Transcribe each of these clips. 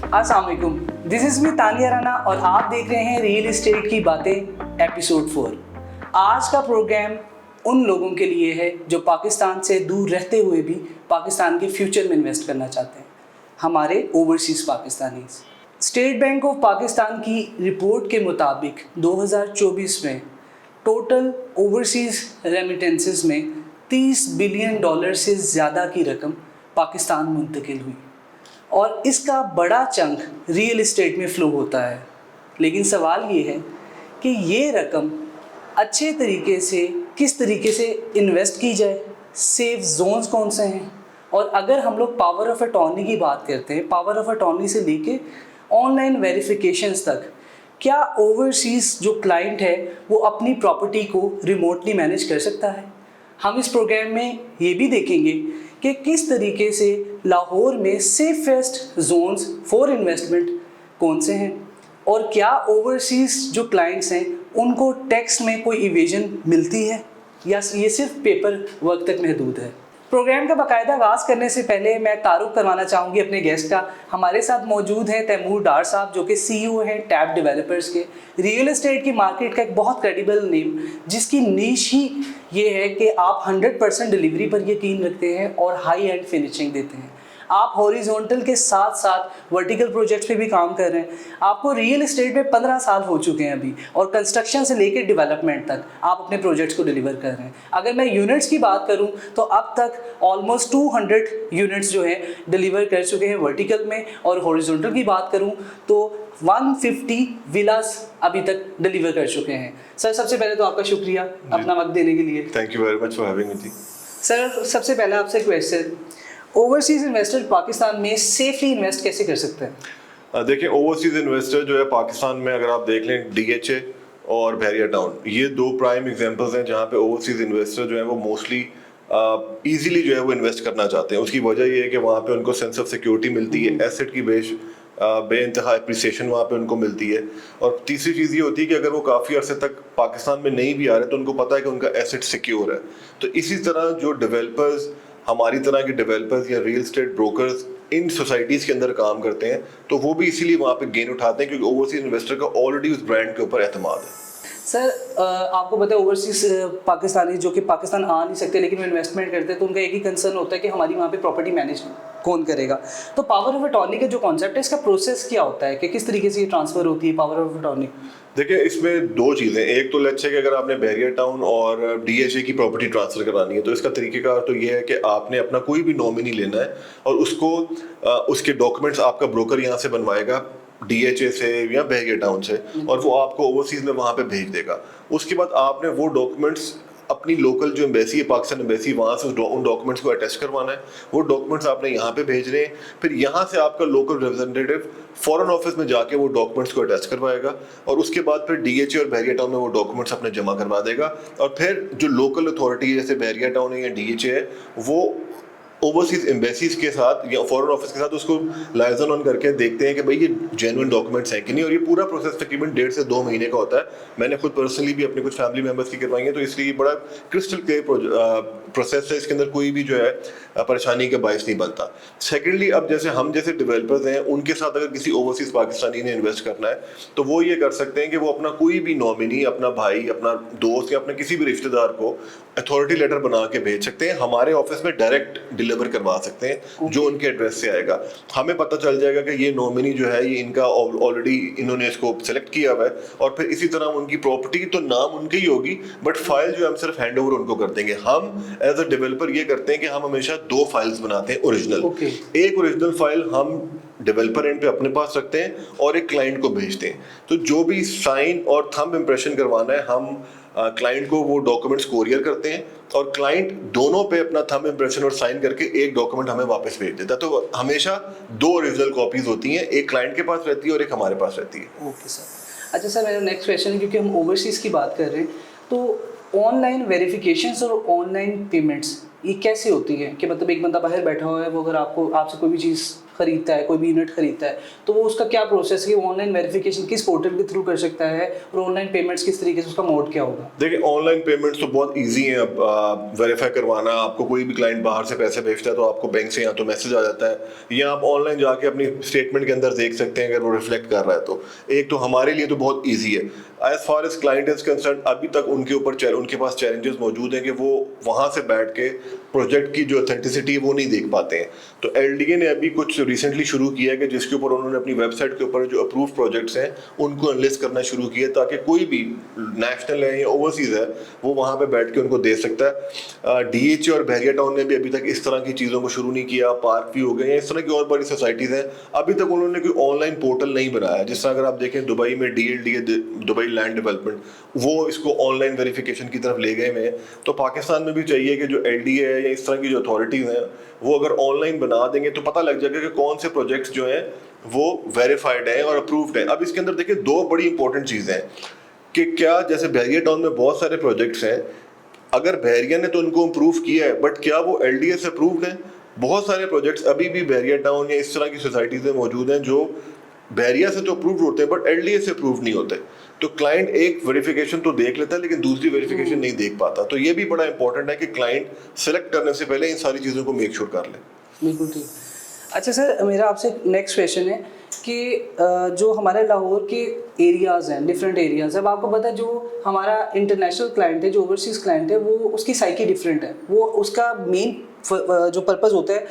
अस्सलाम वालेकुम, this is me Tania Rana और आप देख रहे हैं रियल एस्टेट की बातें एपिसोड 4। आज का प्रोग्राम उन लोगों के लिए है जो पाकिस्तान से दूर रहते हुए भी पाकिस्तान के फ्यूचर में इन्वेस्ट करना चाहते हैं, हमारे overseas Pakistanis. State bank of Pakistan की रिपोर्ट के मुताबिक 2024 में टोटल ओवरसीज़ रेमिटेंसेस में $30 बिलियन से ज़्यादा की रकम पाकिस्तान मुंतकिल हुई और इसका बड़ा चंक रियल एस्टेट में फ़्लो होता है। लेकिन सवाल ये है कि ये रकम अच्छे तरीके से किस तरीके से इन्वेस्ट की जाए, सेफ जोन्स कौन से हैं, और अगर हम लोग पावर ऑफ अटॉर्नी की बात करते हैं, पावर ऑफ अटॉर्नी से लेके ऑनलाइन वेरिफिकेशंस तक, क्या ओवरसीज़ जो क्लाइंट है वो अपनी प्रॉपर्टी को रिमोटली मैनेज कर सकता है। हम इस प्रोग्राम में ये भी देखेंगे कि किस तरीके से लाहौर में सेफेस्ट जोन्स फॉर इन्वेस्टमेंट कौन से हैं और क्या ओवरसीज़ जो क्लाइंट्स हैं उनको टैक्स में कोई इवेजन मिलती है या ये सिर्फ पेपर वर्क तक महदूद है। प्रोग्राम का बाकायदा आगाज़ करने से पहले मैं तारुफ करवाना चाहूँगी अपने गेस्ट का। हमारे साथ मौजूद हैं तैमूर डार साहब जो कि CEO हैं टैब डेवलपर्स के, रियल एस्टेट की मार्केट का एक बहुत क्रेडिबल नेम जिसकी नीश ही ये है कि आप 100% डिलीवरी पर यकीन रखते हैं और हाई एंड फिनिशिंग देते हैं। आप हॉरिजॉन्टल के साथ साथ वर्टिकल प्रोजेक्ट्स पे भी काम कर रहे हैं। आपको रियल एस्टेट में 15 साल हो चुके हैं अभी और कंस्ट्रक्शन से लेकर डेवलपमेंट तक आप अपने प्रोजेक्ट्स को डिलीवर कर रहे हैं। अगर मैं यूनिट्स की बात करूं तो अब तक ऑलमोस्ट 200 यूनिट्स जो हैं डिलीवर कर चुके हैं वर्टिकल में, और हॉरिजॉन्टल की बात करूं तो 150 विलास अभी तक डिलीवर कर चुके हैं। सर, सबसे पहले तो आपका शुक्रिया अपना वक्त देने के लिए। Thank you very much for having me. Sir, सबसे पहला आपसे क्वेश्चन, ओवरसीज इन्वेस्टर पाकिस्तान में सेफली इन्वेस्ट कैसे कर सकते हैं? देखिए, ओवरसीज इन्वेस्टर जो है पाकिस्तान में अगर आप देख लें DHA और बहरिया टाउन, ये दो प्राइम एग्जांपल्स हैं जहाँ पे ओवरसीज इन्वेस्टर जो है वो मोस्टली इजीली जो है वो इन्वेस्ट करना चाहते हैं। उसकी वजह ये है कि वहाँ पे उनको सेंस ऑफ सिक्योरिटी मिलती है, एसेट की बेइंतहा एप्रिसिएशन वहाँ पे उनको मिलती है, और तीसरी चीज़ ये होती है कि अगर वो काफ़ी अरसे तक पाकिस्तान में नहीं भी आ रहे तो उनको पता है कि उनका एसेट सिक्योर है। तो इसी तरह जो डेवलपर्स, हमारी तरह के डेवलपर्स या रियल एस्टेट ब्रोकर्स इन सोसाइटीज़ के अंदर काम करते हैं, तो वो भी इसीलिए वहाँ पे गेन उठाते हैं क्योंकि ओवरसीज इन्वेस्टर का ऑलरेडी उस ब्रांड के ऊपर एतमाद है। सर, आपको पता है ओवरसीज पाकिस्तानी जो कि पाकिस्तान आ नहीं सकते लेकिन वो इन्वेस्टमेंट करते हैं तो उनका एक ही कंसर्न होता है कि हमारी वहाँ पे प्रॉपर्टी मैनेज कौन करेगा। तो पावर ऑफ अटॉर्नी का जो कॉन्सेप्ट है, इसका प्रोसेस क्या होता है कि किस तरीके से ये ट्रांसफ़र होती है पावर ऑफ अटॉर्नी? देखिए, इसमें दो चीज़ें, एक तो लेट्स से कि अगर आपने बहरिया टाउन और DHA की प्रॉपर्टी ट्रांसफ़र करानी है तो इसका तरीक़ेकार तो ये है कि आपने अपना कोई भी नॉमिनी लेना है और उसको उसके डॉक्यूमेंट्स आपका ब्रोकर यहाँ से बनवाएगा DHA से या बहरिया टाउन से, और वो आपको ओवरसीज़ में वहाँ पे भेज देगा। उसके बाद आपने वो डॉक्यूमेंट्स अपनी लोकल जो एम्बेसी है, पाकिस्तान एम्बेसी, वहाँ से उन डॉक्यूमेंट्स को अटैच करवाना है। वो डॉक्यूमेंट्स आपने यहाँ पे भेजने हैं, फिर यहाँ से आपका लोकल रिप्रेजेंटेटिव फॉरेन ऑफिस में जाके वो डॉक्यूमेंट्स को अटैच करवाएगा और उसके बाद फिर DHA और बहरिया टाउन में वो डॉक्यूमेंट्स अपने जमा करवा देगा, और फिर जो लोकल अथॉरिटी जैसे बहरिया टाउन है या DHA है, वो ओवरसीज एम्बेसीज के साथ या फॉरेन ऑफिस के साथ उसको लाइजन ऑन करके देखते हैं कि भाई ये जेन्युइन डॉक्यूमेंट्स हैं कि नहीं, और ये पूरा प्रोसेस तकरीबन 1.5 से 2 महीने का होता है। मैंने खुद पर्सनली भी अपने कुछ फैमिली मेंबर्स की करवाई है, तो इसलिए बड़ा क्रिस्टल क्लियर प्रोसेस है, इसके अंदर कोई भी जो है परेशानी का बायस नहीं बनता। सेकेंडली, अब जैसे हम जैसे डेवलपर्स हैं, उनके साथ अगर किसी ओवरसीज पाकिस्तानी ने इन्वेस्ट करना है तो वो ये कर सकते हैं कि वो अपना कोई भी नॉमिनी, अपना भाई, अपना दोस्त या अपना किसी भी रिश्तेदार को अथॉरिटी लेटर बना के भेज सकते हैं। हमारे ऑफिस में डायरेक्ट डिलीवर करवा सकते हैं जो उनके एड्रेस से आएगा। हमें पता चल जाएगा कि ये नॉमिनी जो है ये इनका ऑलरेडी इन्होंने इसको सेलेक्ट किया हुआ है, और फिर इसी तरह उनकी प्रॉपर्टी तो नाम उनकी ही होगी, बट फाइल जो हम सिर्फ हैंड ओवर उनको कर देंगे। हम एज अ डेवलपर ये करते हैं कि हम हमेशा 2 फाइल्स बनाते हैं ओरिजिनल। एक ओरिजिनल फाइल हम डेवलपर एंड पे अपने पास रखते हैं और एक क्लाइंट को भेजते हैं। तो जो भी साइन और थंब इम्प्रेशन करवाना है, हम क्लाइंट को वो डॉक्यूमेंट्स कोरियर करते हैं और क्लाइंट दोनों पे अपना थंब इम्प्रेशन और साइन करके एक डॉक्यूमेंट हमें वापस भेज देता है। तो हमेशा 2 ओरिजिनल कॉपीज होती हैं, एक क्लाइंट के पास रहती है और एक हमारे पास रहती है। Okay sir. अच्छा सर, मेरा नेक्स्ट क्वेश्चन है, क्योंकि हम ओवरसीज़ की बात कर रहे हैं, तो ऑनलाइन वेरिफिकेशंस और ऑनलाइन पेमेंट्स ये कैसे होती है कि मतलब एक बंदा बाहर बैठा हुआ है, वो अगर आपसे कोई भी चीज़ खरीदता है, कोई भी यूनिट खरीदता है, तो वो उसका क्या प्रोसेस है, ऑनलाइन वेरिफिकेशन किस पोर्टल के थ्रू कर सकता है और ऑनलाइन पेमेंट्स किस तरीके से, उसका मोड क्या होगा? देखिए ऑनलाइन पेमेंट्स तो बहुत इजी है अब वेरीफाई करवाना। आपको कोई भी क्लाइंट बाहर से पैसे भेजता है तो आपको बैंक से या तो मैसेज आ जाता है या आप ऑनलाइन जाके अपनी स्टेटमेंट के अंदर देख सकते हैं अगर वो रिफ्लेक्ट कर रहा है तो। एक तो हमारे लिए तो बहुत ईजी है। As far as client is concern अभी तक उनके पास चैलेंजेस मौजूद हैं कि वो वहाँ से बैठ के प्रोजेक्ट की जो ऑथेंटिसिटी है वो नहीं देख पाते हैं। तो एलडीए ने अभी कुछ रिसेंटली शुरू किया है कि जिसके ऊपर उन्होंने अपनी वेबसाइट के ऊपर जो अप्रूव प्रोजेक्ट्स हैं उनको एनालिस्ट करना शुरू किया ताकि कोई भी नेशनल है या ओवरसीज है वो वहाँ पे बैठ के उनको दे सकता है। डीएचए और बहरिया टाउन ने भी अभी तक इस तरह की चीज़ों को शुरू नहीं किया। पार्क भी हो गए हैं, इस तरह की और बड़ी सोसाइटीज़ हैं, अभी तक उन्होंने कोई ऑनलाइन पोर्टल नहीं बनाया। जिस तरह अगर आप देखें दुबई में डीएलडीए, दुबई लैंड डेवलपमेंट, वो इसको ऑनलाइन वेरिफिकेशन की तरफ ले गए हैं। तो पाकिस्तान में भी चाहिए कि जो एलडीए है या इस तरह की जो अथॉरिटीज़ हैं वो अगर ऑनलाइन बना देंगे तो पता लग जाएगा कि कौन से प्रोजेक्ट्स जो हैं वो वेरीफाइड हैं और अप्रूव्ड हैं। अब इसके अंदर देखिए दो बड़ी इंपॉर्टेंट चीज़ें हैं कि क्या जैसे बहरिया टाउन में बहुत सारे प्रोजेक्ट्स हैं, अगर बहरिया ने तो उनको अप्रूव किया है बट क्या वो एलडीए से अप्रूव्ड हैं? बहुत सारे प्रोजेक्ट्स अभी भी बहरिया टाउन या इस तरह की सोसाइटीज़ में मौजूद हैं जो बहरिया से तो अप्रूव्ड होते हैं बट एलडीए से अप्रूव नहीं होते। तो क्लाइंट एक वेरिफिकेशन तो देख लेता है लेकिन दूसरी वेरिफिकेशन नहीं देख पाता। तो ये भी बड़ा इंपॉर्टेंट है कि क्लाइंट सेलेक्ट करने से पहले इन सारी चीज़ों को मेक श्योर कर ले। बिल्कुल ठीक। अच्छा सर, मेरा आपसे नेक्स्ट क्वेश्चन है कि जो हमारे लाहौर के एरियाज़ हैं, डिफरेंट एरियाज़, अब आपको पता है जो हमारा इंटरनेशनल क्लाइंट है, जो ओवरसीज़ क्लाइंट है, वो उसकी साइकी डिफरेंट है। वो उसका मेन जो पर्पस होता है,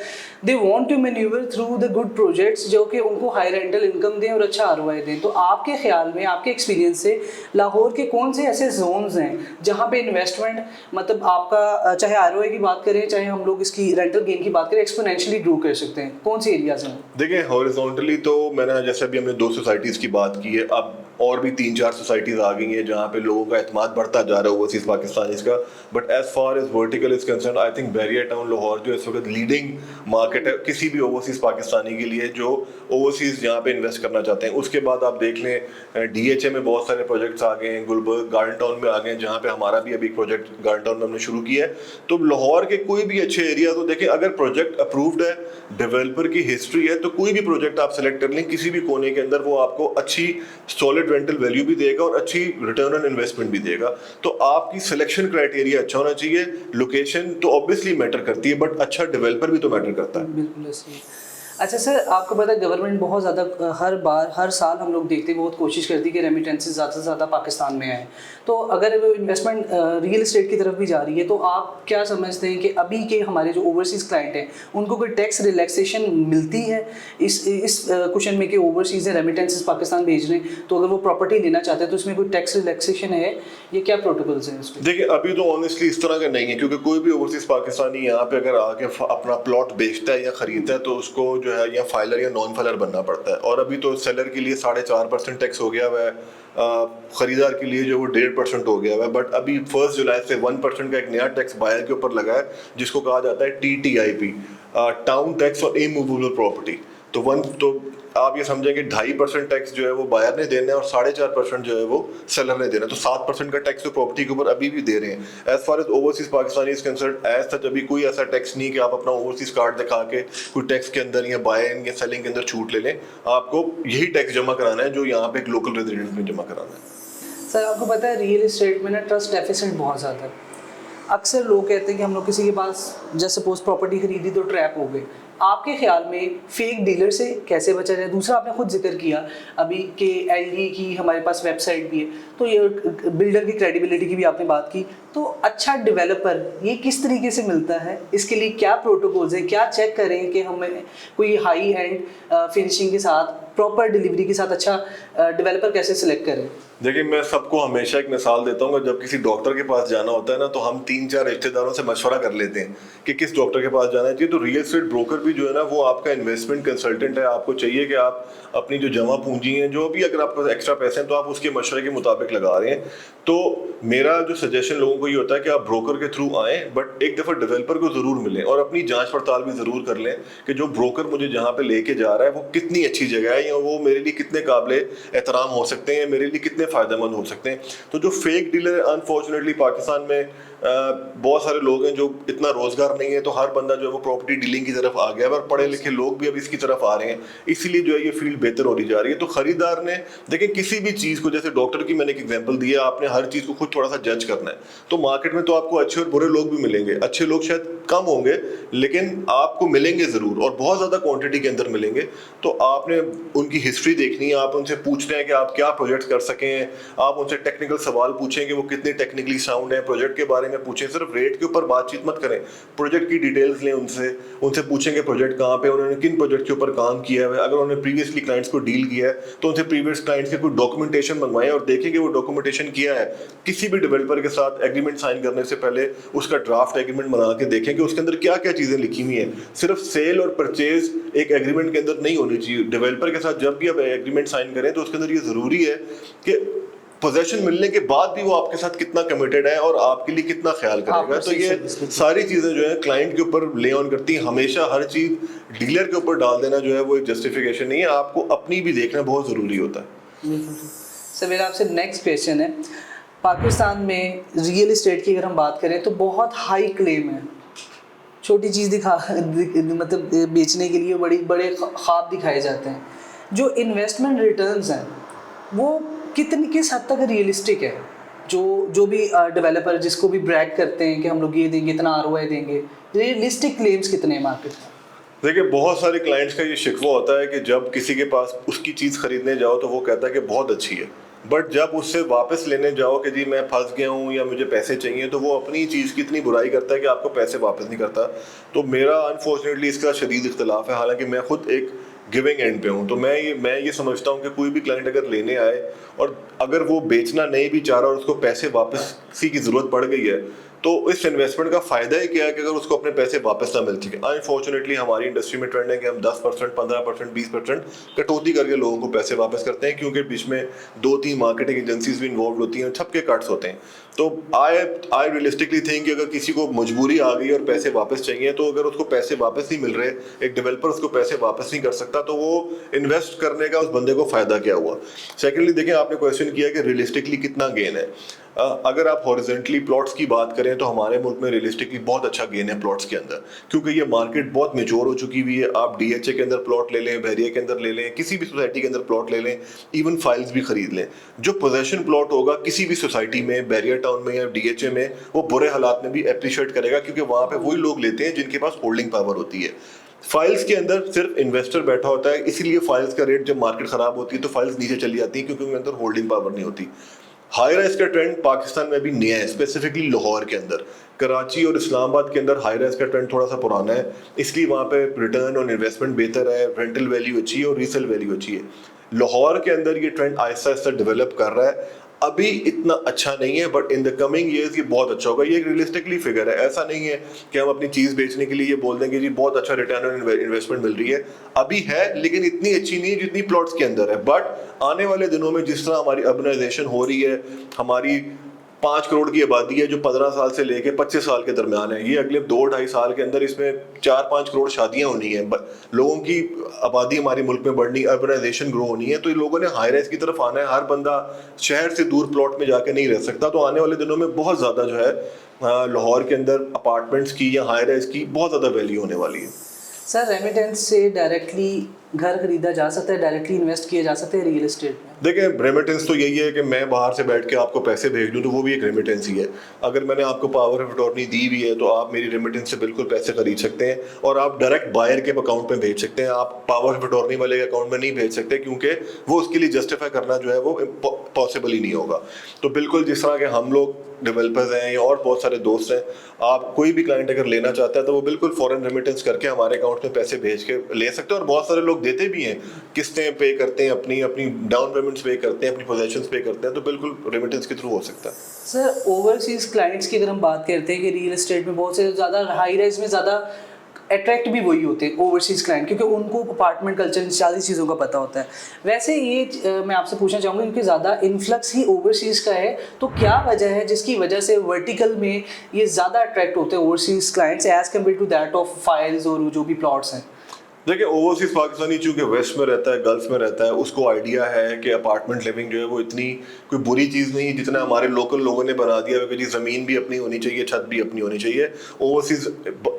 they want to manoeuvre through the good projects जो कि उनको हाई रेंटल इनकम दें और अच्छा आरओआई दें। तो आपके ख्याल में, आपके एक्सपीरियंस से, लाहौर के कौन से ऐसे जोन्स हैं जहाँ पे इन्वेस्टमेंट, मतलब आपका चाहे आरओआई की बात करें चाहे हम लोग इसकी रेंटल गेन की बात करें, एक्सपोनेंशियली ग्रो कर सकते हैं? कौन सी एरियाज हैं? देखिए हॉरिजॉन्टली तो मैंने जैसे अभी हमने 2 सोसाइटीज़ की बात की है, अब और भी 3-4 सोसाइटीज़ आ गई हैं जहाँ पे लोगों का एतमाद बढ़ता जा रहा है ओवरसीज़ पाकिस्तानीज़ का। But as far as vertical is concern, I think Bahria Town Lahore जो इस वक्त लीडिंग मार्केट है किसी भी ओवरसीज़ पाकिस्तानी के लिए जो ओवरसीज़ यहाँ पे इन्वेस्ट करना चाहते हैं। उसके बाद आप देख लें डीएचए में बहुत सारे प्रोजेक्ट्स आ गए हैं, गुलबर्ग गार्डन टाउन में आ गए हैं जहाँ पे हमारा भी अभी एक प्रोजेक्ट गार्डन टाउन में हमने शुरू किया है। तो लाहौर के कोई भी अच्छे एरिया तो देखें, अगर प्रोजेक्ट अप्रूव्ड है, डेवलपर की हिस्ट्री है, तो कोई भी प्रोजेक्ट आप सेलेक्ट कर लें किसी भी कोने के अंदर, वो आपको अच्छी सॉलिड रेंटल वैल्यू भी देगा और अच्छी रिटर्न ऑन इन्वेस्टमेंट भी देगा। तो आपकी सिलेक्शन क्राइटेरिया अच्छा होना चाहिए। लोकेशन तो ऑब्वियसली मैटर करती है बट अच्छा डेवलपर भी तो मैटर करता है। बिल्कुल सही। अच्छा सर, आपको पता है गवर्नमेंट बहुत ज़्यादा हर साल हम लोग देखते हैं, बहुत कोशिश करती है कि रेमिटेंसेस ज़्यादा से ज़्यादा पाकिस्तान में आए। तो अगर वो इन्वेस्टमेंट रियल एस्टेट की तरफ भी जा रही है तो आप क्या समझते हैं कि अभी के हमारे जो ओवरसीज़ क्लाइंट हैं उनको कोई टैक्स रिलैक्सेशन मिलती है इस क्वेश्चन में कि ओवरसीज़ रेमिटेंसेस पाकिस्तान भेज रहे हैं, तो अगर वो प्रॉपर्टी लेना चाहते हैं तो इसमें कोई टैक्स रिलैक्सेशन है? ये क्या प्रोटोकॉल्स हैं इसमें? देखिए अभी तो ऑनेस्टली इस तरह का नहीं है, क्योंकि कोई भी ओवरसीज पाकिस्तानी यहाँ पे अगर आके अपना प्लॉट बेचता है या खरीदता है तो उसको जो है या फाइलर या नॉन फाइलर बनना पड़ता है। और अभी तो सेलर के लिए 4.5% टैक्स हो गया हुआ है, खरीदार के लिए जो वो 1.5% हो गया हुआ है। बट अभी 1 जुलाई से 1% का एक नया टैक्स बायर के ऊपर लगा है जिसको कहा जाता है TTIP, टाउन टैक्स और इमूवेबल प्रॉपर्टी। तो आप ये समझें कि 2.5% टैक्स जो है वो बायर ने देना है और 4.5% जो है वो सेलर ने देना है। तो 7% का टैक्स तो प्रॉपर्टी के ऊपर अभी भी दे रहे हैं। As far as overseas Pakistani is concern, as such अभी कोई ऐसा टैक्स नहीं कि आप अपना ओवरसीज कार्ड दिखा के कोई टैक्स के अंदर या बाइंग या सेलिंग के अंदर छूट ले लें। आपको यही टैक्स जमा कराना है जो यहाँ पे एक लोकल रेजिडेंट में जमा कराना है। सर आपको पता है रियल एस्टेट में ना ट्रस्ट डेफिसिट बहुत ज़्यादा है। अक्सर लोग कहते हैं कि हम लोग किसी के पास जैसे सपोज प्रॉपर्टी खरीदी तो ट्रैप हो गए। आपके ख्याल में फेक डीलर से कैसे बचा जाए? दूसरा, आपने खुद जिक्र किया अभी कि एलडी की हमारे पास वेबसाइट भी है, तो ये बिल्डर की क्रेडिबिलिटी की भी आपने बात की। तो अच्छा डेवलपर ये किस तरीके से मिलता है? इसके लिए क्या प्रोटोकॉल्स हैं? क्या चेक करें कि हमें कोई हाई एंड फिनिशिंग के साथ, प्रॉपर डिलीवरी के साथ अच्छा डेवलपर कैसे सिलेक्ट करें? देखिए मैं सबको हमेशा एक मिसाल देता हूँ, जब किसी डॉक्टर के पास जाना होता है ना तो हम 3-4 रिश्तेदारों से मशवरा कर लेते हैं कि किस डॉक्टर के पास जाना चाहिए। तो रियल एस्टेट ब्रोकर भी जो है ना वो आपका इन्वेस्टमेंट कंसल्टेंट है। आपको चाहिए कि आप अपनी जो जमा पूंजी है, जो भी अगर आपके पास एक्स्ट्रा पैसे हैं तो आप उसके मशवरे के मुताबिक लगा रहे हैं। तो मेरा जो सजेशन लोगों को ये होता है कि आप ब्रोकर के थ्रू आएँ, बट एक दफ़ा डेवलपर को ज़रूर मिलें और अपनी जाँच पड़ताल भी ज़रूर कर लें कि जो ब्रोकर मुझे जहाँ पर लेके जा रहा है वो कितनी अच्छी जगह है या वो मेरे लिए कितने काबिल एहतराम हो सकते हैं, मेरे लिए कितने फ़ायदेमंद हो सकते हैं। तो जो फेक डीलर है, अनफॉर्चुनेटली पाकिस्तान में बहुत सारे लोग हैं जो इतना रोज़गार नहीं है, तो हर बंदा जो है वो प्रॉपर्टी डीलिंग की तरफ आ गया है, और पढ़े लिखे लोग भी अब इसकी तरफ आ रहे हैं, इसीलिए जो है ये फील्ड बेहतर होती जा रही है। तो खरीदार ने देखिए किसी भी चीज़ को, जैसे डॉक्टर की मैंने एक एग्जांपल दिया, आपने हर चीज़ को खुद थोड़ा सा जज करना है। तो मार्केट में तो आपको अच्छे और बुरे लोग भी मिलेंगे, अच्छे लोग शायद कम होंगे लेकिन आपको मिलेंगे ज़रूर, और बहुत ज़्यादा क्वांटिटी के अंदर मिलेंगे। तो आपने उनकी हिस्ट्री देखनी है, आप उनसे पूछते हैं कि आप क्या प्रोजेक्ट कर सकें, आप उनसे टेक्निकल सवाल पूछें कि वो कितने टेक्निकली साउंड है, प्रोजेक्ट के बारे में पूछें, सिर्फ रेट के ऊपर बातचीत मत करें, प्रोजेक्ट की डिटेल्स लें उनसे पूछें कि प्रोजेक्ट कहाँ पे, उन्होंने किन प्रोजेक्ट के ऊपर काम किया है, अगर उन्होंने प्रीवियसली क्लाइंट्स को डील किया है तो उनसे प्रीवियस क्लाइंट्स के कोई डॉक्यूमेंटेशन मंगवाएं और देखें कि वो डॉक्यूमेंटेशन किया है। किसी भी डेवलपर के साथ एग्रीमेंट साइन करने से पहले उसका ड्राफ्ट एग्रीमेंट बना के देखें कि उसके अंदर क्या क्या चीज़ें लिखी हुई हैं। सिर्फ सेल और परचेज एक एग्रीमेंट के अंदर नहीं होनी चाहिए। डेवलपर के साथ जब भी आप एग्रीमेंट साइन करें तो उसके अंदर ये ज़रूरी है कि पोजेशन मिलने के बाद भी वो आपके साथ कितना कमिटेड है और आपके लिए कितना ख्याल करेगा। तो ये सारी चीज़ें जो है क्लाइंट के ऊपर ले ऑन करती हैं। हमेशा हर चीज़ डीलर के ऊपर डाल देना जो है वो एक जस्टिफिकेशन नहीं है, आपको अपनी भी देखना बहुत ज़रूरी होता है। सर मेरा आपसे नेक्स्ट क्वेश्चन है, पाकिस्तान में रियल इस्टेट की अगर हम बात करें तो बहुत हाई क्लेम है, छोटी चीज़ मतलब बेचने के लिए बड़े ख्वाब दिखाए जाते हैं। जो इन्वेस्टमेंट रिटर्न्स हैं वो किस हद तक रियलिस्टिक है? जो भी डेवलपर जिसको भी ब्रैग करते हैं कि हम लोग ये देंगे, इतना ROI देंगे, रियलिस्टिक क्लेम्स कितने हैं मार्केट में? देखिए बहुत सारे क्लाइंट्स का ये शिकवा होता है कि जब किसी के पास उसकी चीज़ खरीदने जाओ तो वो कहता है कि बहुत अच्छी है, बट जब उससे वापस लेने जाओ कि जी मैं फंस गया हूँ या मुझे पैसे चाहिए, तो वो अपनी चीज़ की इतनी बुराई करता है कि आपको पैसे वापस नहीं करता। तो मेरा अनफॉर्चुनेटली इसका शदीद इख्तलाफ है, हालांकि मैं खुद एक गिविंग एंड पे हूँ। तो मैं ये समझता हूँ कि कोई भी क्लाइंट अगर लेने आए और अगर वो बेचना नहीं भी चाह रहा और उसको पैसे वापसी की ज़रूरत पड़ गई है, तो इस इन्वेस्टमेंट का फ़ायदा ही क्या है कि अगर उसको अपने पैसे वापस ना मिल सके। अनफॉर्चुनेटली हमारी इंडस्ट्री में ट्रेंड है कि हम 10%, 15%, 20% कटौती करके लोगों को पैसे वापस करते हैं, क्योंकि बीच में 2-3 मार्केटिंग एजेंसीज भी इन्वॉल्व होती हैं, सबके कट्स होते हैं। तो आई रियलिस्टिकली थिंक कि अगर किसी को मजबूरी आ गई और पैसे वापस चाहिए, तो अगर उसको पैसे वापस नहीं मिल रहे, एक डेवलपर उसको पैसे वापस नहीं कर सकता, तो वो इन्वेस्ट करने का उस बंदे को फ़ायदा क्या हुआ। सेकेंडली देखिए, आपने क्वेश्चन किया कि रियलिस्टिकली कितना गेन है। अगर आप हॉरिजॉन्टली प्लॉट्स की बात करें तो हमारे मुल्क में रियलिस्टिकली बहुत अच्छा गेन है प्लॉट्स के अंदर, क्योंकि ये मार्केट बहुत मेच्योर हो चुकी हुई है। आप DHA के अंदर प्लॉट ले लें, बहरिया के अंदर ले लें, किसी भी सोसाइटी के अंदर प्लॉट ले लें, इवन फाइल्स भी खरीद लें, जो पोजेशन प्लॉट होगा किसी भी सोसाइटी में, बहरिया टाउन में या DHA में, वो बुरे हालात में भी अप्रिशिएट करेगा, क्योंकि वहाँ पे वही लोग लेते हैं जिनके पास होल्डिंग पावर होती है। फाइल्स के अंदर सिर्फ इन्वेस्टर बैठा होता है, इसीलिए फाइल्स का रेट जब मार्केट खराब होती है तो फाइल्स नीचे चली जाती है, क्योंकि उनके अंदर होल्डिंग पावर नहीं होती। हाई राइज का ट्रेंड पाकिस्तान में भी नया है, स्पेसिफिकली लाहौर के अंदर। कराची और इस्लामाबाद के अंदर हाई राइज का ट्रेंड थोड़ा सा पुराना है, इसलिए वहाँ पे रिटर्न और इन्वेस्टमेंट बेहतर है, रेंटल वैल्यू अच्छी है और रीसेल वैल्यू अच्छी है। लाहौर के अंदर ये ट्रेंड आहिस्ता आहिस्ता डेवलप कर रहा है, अभी इतना अच्छा नहीं है, but in the coming years ये बहुत अच्छा होगा। ये एक रियलिस्टिकली फिगर है, ऐसा नहीं है कि हम अपनी चीज़ बेचने के लिए ये बोल देंगे जी बहुत अच्छा रिटर्न ऑन इन्वेस्टमेंट मिल रही है। अभी है लेकिन इतनी अच्छी नहीं है जितनी प्लॉट्स के अंदर है, बट आने वाले दिनों में जिस तरह हमारी अर्बनाइजेशन हो रही है, हमारी 5 करोड़ की आबादी है जो 15 साल से लेके 25 साल के दरमियान है, ये अगले 2-2.5 साल के अंदर इसमें 4-5 करोड़ शादियां होनी है, लोगों की आबादी हमारे मुल्क में बढ़नी, अर्बनाइजेशन ग्रो होनी है, तो ये लोगों ने हाई राइज की तरफ आना है। हर बंदा शहर से दूर प्लॉट में जाके नहीं रह सकता, तो आने वाले दिनों में बहुत ज़्यादा जो है लाहौर के अंदर अपार्टमेंट्स की या हाई राइज की बहुत ज़्यादा वैल्यू होने वाली है। सर रेमिटेंस से डायरेक्टली घर खरीदा जा सकता है, डायरेक्टली इन्वेस्ट किया जा सकता है रियल एस्टेट में? देखिए रेमिटेंस तो यही है कि मैं बाहर से बैठ के आपको पैसे भेज दूं तो वो भी एक रेमिटेंस ही है। अगर मैंने आपको पावर ऑफ अटॉर्नी दी भी है तो आप मेरी रेमिटेंस से बिल्कुल पैसे खरीद सकते हैं और आप डायरेक्ट बायर के अकाउंट में भेज सकते हैं। आप पावर ऑफ अटॉर्नी वाले के अकाउंट में नहीं भेज सकते, क्योंकि वो उसके लिए जस्टिफाई करना जो है वो पॉसिबल ही नहीं होगा। तो बिल्कुल जिस तरह के हम लोग डेवलपर्स हैं या और बहुत सारे दोस्त हैं, आप कोई भी क्लाइंट अगर लेना चाहता है तो वो बिल्कुल फॉरेन रेमिटेंस करके हमारे अकाउंट में पैसे भेज के ले सकते हैं, और बहुत सारे लोग देते भी हैं, किस्तें पे करते हैं, अपनी डाउन पेमेंट्स पे करते हैं, अपनी पोजेशंस पे करते हैं, तो बिल्कुल रेमिटेंस के थ्रू हो सकता है। सर ओवरसीज क्लाइंट्स की अगर हम बात करते हैं कि रियल एस्टेट में बहुत से ज़्यादा हाई राइज में ज़्यादा अट्रैक्ट भी वही होते हैं ओवरसीज़ क्लाइंट, क्योंकि उनको अपार्टमेंट कल्चर इन सारी चीज़ों का पता होता है। वैसे ये मैं आपसे पूछना चाहूँगा, क्योंकि ज़्यादा इन्फ्लक्स ही ओवरसीज़ का है, तो क्या वजह है जिसकी वजह से वर्टिकल में ये ज़्यादा अट्रैक्ट होते हैं overseas clients as compare to that of files और जो भी प्लॉट्स हैं? देखिए ओवरसीज पाकिस्तानी चूंकि वेस्ट में रहता है, गल्फ में रहता है, उसको आइडिया है कि अपार्टमेंट लिविंग जो है वो इतनी कोई बुरी चीज़ नहीं जितना हमारे लोकल लोगों ने बना दिया है कि जी ज़मीन भी अपनी होनी चाहिए, छत भी अपनी होनी चाहिए। ओवरसीज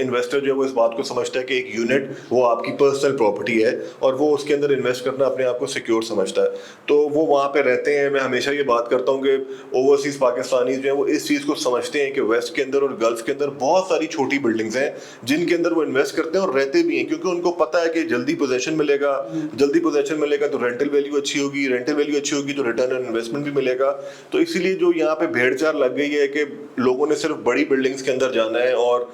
इन्वेस्टर जो है वो इस बात को समझता है कि एक यूनिट वो आपकी पर्सनल प्रॉपर्टी है और वो उसके अंदर इन्वेस्ट करना अपने आप को सिक्योर समझता है, तो वो वहाँ पे रहते हैं। मैं हमेशा ये बात करता हूँ कि ओवरसीज पाकिस्तानी जो है वो इस चीज़ को समझते हैं कि वेस्ट के अंदर और गल्फ के अंदर बहुत सारी छोटी बिल्डिंग्स हैं जिनके अंदर वो इन्वेस्ट करते हैं और रहते भी हैं, क्योंकि उनको पता है कि जल्दी पोजेशन मिलेगा तो रेंटल वैल्यू अच्छी होगी, तो रिटर्न ऑन इन्वेस्टमेंट भी मिलेगा। तो इसीलिए जो यहाँ पे भेड़-चाल लग गई है कि लोगों ने सिर्फ बड़ी बिल्डिंग्स के अंदर जाना है और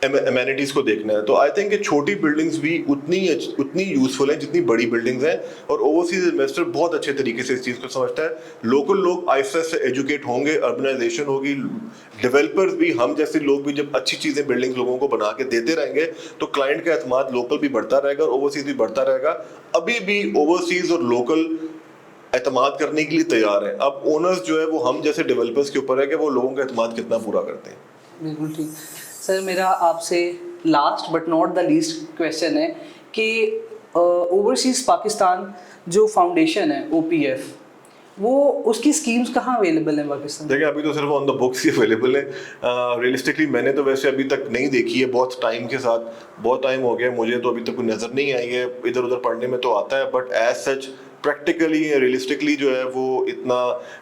एमेनिटीज को देखना है, तो आई थिंक कि छोटी बिल्डिंग्स भी उतनी यूजफुल हैं जितनी बड़ी बिल्डिंग्स हैं। और ओवरसीज इन्वेस्टर बहुत अच्छे तरीके से इस चीज़ को समझता है। लोकल लोग आहिस्ता से एजुकेट होंगे, अर्बनाइजेशन होगी, डेवलपर्स भी, हम जैसे लोग भी जब अच्छी चीज़ें बिल्डिंग्स लोगों को बना के देते रहेंगे तो क्लाइंट का एतमाद लोकल भी बढ़ता रहेगा और ओवरसीज भी बढ़ता रहेगा। अभी भी ओवरसीज और लोकल एतमाद करने के लिए तैयार है। अब ओनर्स जो है वो हम जैसे डेवलपर्स के ऊपर है कि वो लोगों का एतमाद कितना पूरा करते हैं। बिल्कुल ठीक। सर मेरा आपसे last but not the least question है कि ओवरसीज़ पाकिस्तान जो फाउंडेशन है OPF, वो उसकी स्कीम्स कहाँ अवेलेबल हैं पाकिस्तान? देखिए अभी तो सिर्फ on the books he available है। रियलिस्टिकली मैंने तो वैसे अभी तक नहीं देखी है, बहुत टाइम के साथ, बहुत टाइम हो गया मुझे, तो अभी तक कोई नज़र नहीं आई है। इधर उधर पढ़ने में तो आता है but as such practically realistically जो है वो इतना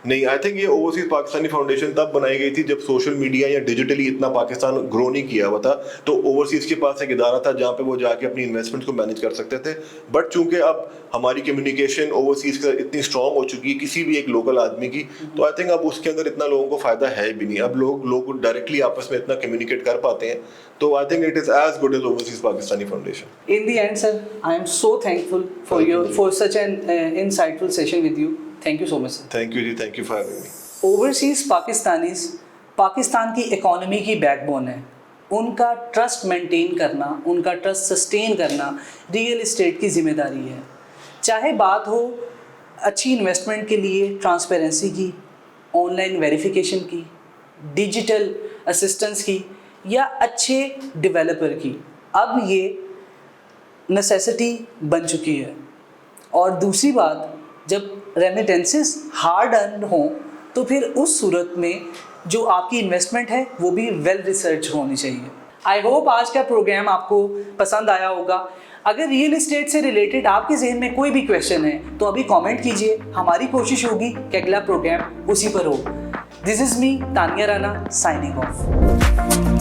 नहीं। आई थिंक ये ओवरसीज पाकिस्तानी फाउंडेशन तब बनाई गई थी जब सोशल मीडिया या डिजिटली इतना पाकिस्तान ग्रो नहीं किया हुआ था, तो ओवरसीज के पास एक इदारा था जहाँ पे वो जाके अपनी इन्वेस्टमेंट को मैनेज कर सकते थे। बट चूंकि अब हमारी कम्युनिकेशन ओवरसीज का इतनी स्ट्रॉन्ग हो चुकी है किसी भी एक लोकल आदमी की, तो आई थिंक अब उसके अंदर इतना लोगों को फायदा है भी नहीं। अब लोग डायरेक्टली आपस में इतना कम्युनिकेट कर पाते हैं, तो I think it is as good as overseas Pakistani foundation. In the end, sir, I am so thankful for such an insightful session with you. Thank you so much, sir. Thank you ji, thank you for having me. Overseas Pakistanis Pakistan की economy की backbone है। उनका trust maintain करना, उनका trust sustain करना real estate की जिम्मेदारी है। चाहे बात हो अच्छी इन्वेस्टमेंट के लिए ट्रांसपेरेंसी की, ऑनलाइन वेरिफिकेशन की, डिजिटल असिस्टेंस की या अच्छे डेवलपर की, अब ये नेसेसिटी बन चुकी है। और दूसरी बात, जब रेमिटेंसेस हार्ड अर्न हों तो फिर उस सूरत में जो आपकी इन्वेस्टमेंट है वो भी वेल रिसर्च होनी चाहिए। आई होप आज का प्रोग्राम आपको पसंद आया होगा। अगर रियल इस्टेट से रिलेटेड आपके जहन में कोई भी क्वेश्चन है तो अभी कमेंट कीजिए, हमारी कोशिश होगी कि अगला प्रोग्राम उसी पर हो। This is me Tania Rana signing off.